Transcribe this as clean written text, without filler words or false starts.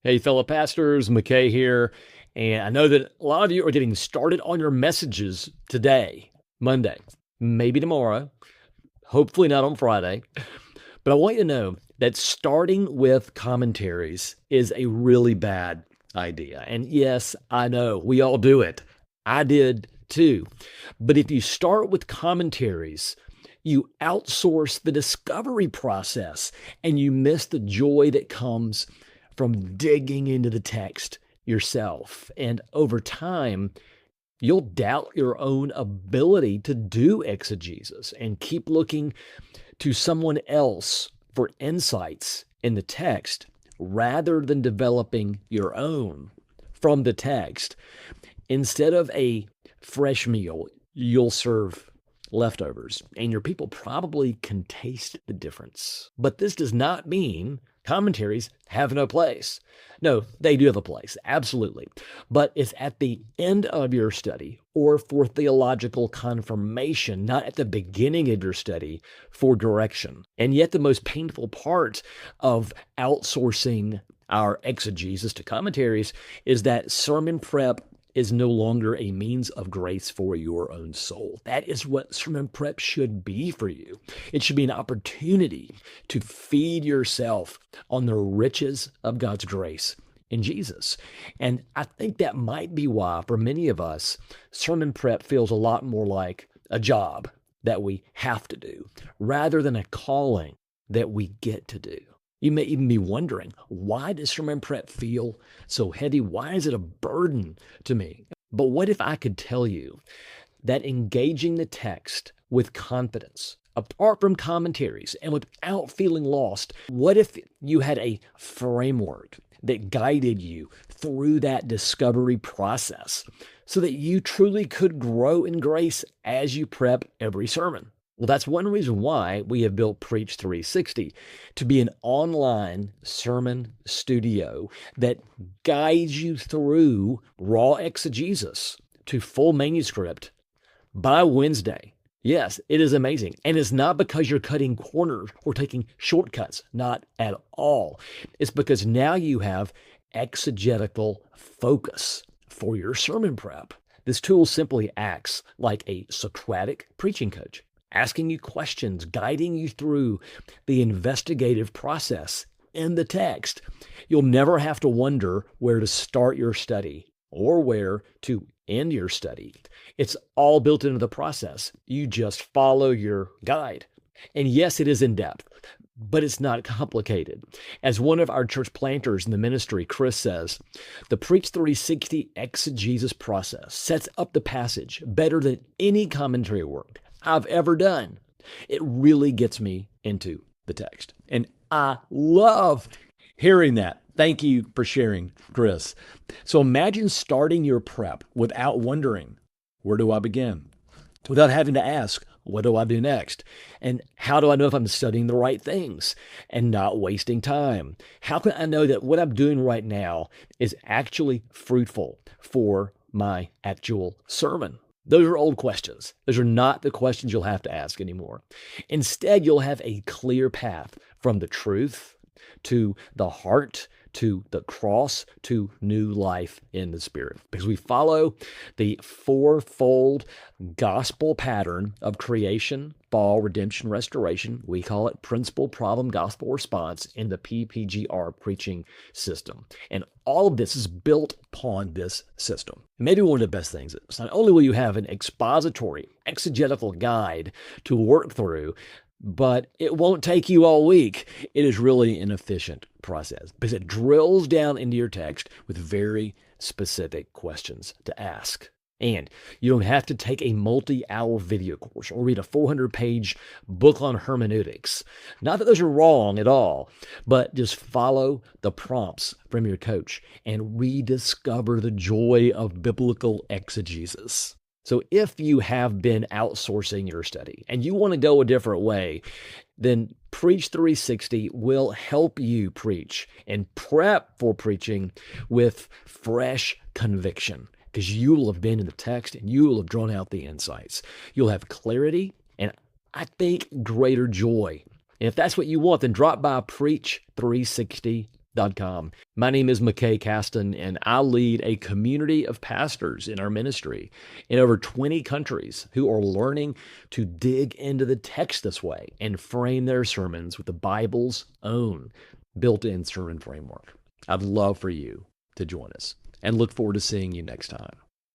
Hey, fellow pastors, McKay here. And I know that a lot of you are getting started on your messages today, Monday, maybe tomorrow, hopefully not on Friday. But I want you to know that starting with commentaries is a really bad idea. And yes, I know we all do it. I did too. But if you start with commentaries, you outsource the discovery process and you miss the joy that comes from digging into the text yourself. And over time, you'll doubt your own ability to do exegesis and keep looking to someone else for insights in the text rather than developing your own from the text. Instead of a fresh meal, you'll serve leftovers, and your people probably can taste the difference. But this does not mean commentaries have no place. No, they do have a place, absolutely. But it's at the end of your study or for theological confirmation, not at the beginning of your study for direction. And yet the most painful part of outsourcing our exegesis to commentaries is that sermon prep is no longer a means of grace for your own soul. That is what sermon prep should be for you. It should be an opportunity to feed yourself on the riches of God's grace in Jesus. And I think that might be why, for many of us, sermon prep feels a lot more like a job that we have to do rather than a calling that we get to do. You may even be wondering, why does sermon prep feel so heavy? Why is it a burden to me? But what if I could tell you that engaging the text with confidence, apart from commentaries and without feeling lost, what if you had a framework that guided you through that discovery process so that you truly could grow in grace as you prep every sermon? Well, that's one reason why we have built Preach 360 to be an online sermon studio that guides you through raw exegesis to full manuscript by Wednesday. Yes, it is amazing. And it's not because you're cutting corners or taking shortcuts, not at all. It's because now you have exegetical focus for your sermon prep. This tool simply acts like a Socratic preaching coach, asking you questions, guiding you through the investigative process in the text. You'll never have to wonder where to start your study or where to end your study. It's all built into the process. You just follow your guide. And yes, it is in depth, but it's not complicated. As one of our church planters in the ministry, Chris, says, the Preach 360 exegesis process sets up the passage better than any commentary work I've ever done. It really gets me into the text. And I love hearing that. Thank you for sharing, Chris. So imagine starting your prep without wondering, where do I begin? Without having to ask, what do I do next? And how do I know if I'm studying the right things and not wasting time? How can I know that what I'm doing right now is actually fruitful for my actual sermon? Those are old questions. Those are not the questions you'll have to ask anymore. Instead, you'll have a clear path from the truth to the heart to the cross to new life in the Spirit. Because we follow the fourfold gospel pattern of creation, fall, redemption, restoration. We call it principle, problem, gospel response in the PPGR preaching system. And all of this is built upon this system. Maybe one of the best things is not only will you have an expository, exegetical guide to work through, but it won't take you all week. It is really an efficient process because it drills down into your text with very specific questions to ask. And you don't have to take a multi-hour video course or read a 400-page book on hermeneutics. Not that those are wrong at all, but just follow the prompts from your coach and rediscover the joy of biblical exegesis. So if you have been outsourcing your study and you want to go a different way, then Preach 360 will help you preach and prep for preaching with fresh conviction, because you will have been in the text and you will have drawn out the insights. You'll have clarity and I think greater joy. And if that's what you want, then drop by preach360.com. rediscover.com. My name is McKay Caston, and I lead a community of pastors in our ministry in over 20 countries who are learning to dig into the text this way and frame their sermons with the Bible's own built-in sermon framework. I'd love for you to join us and look forward to seeing you next time.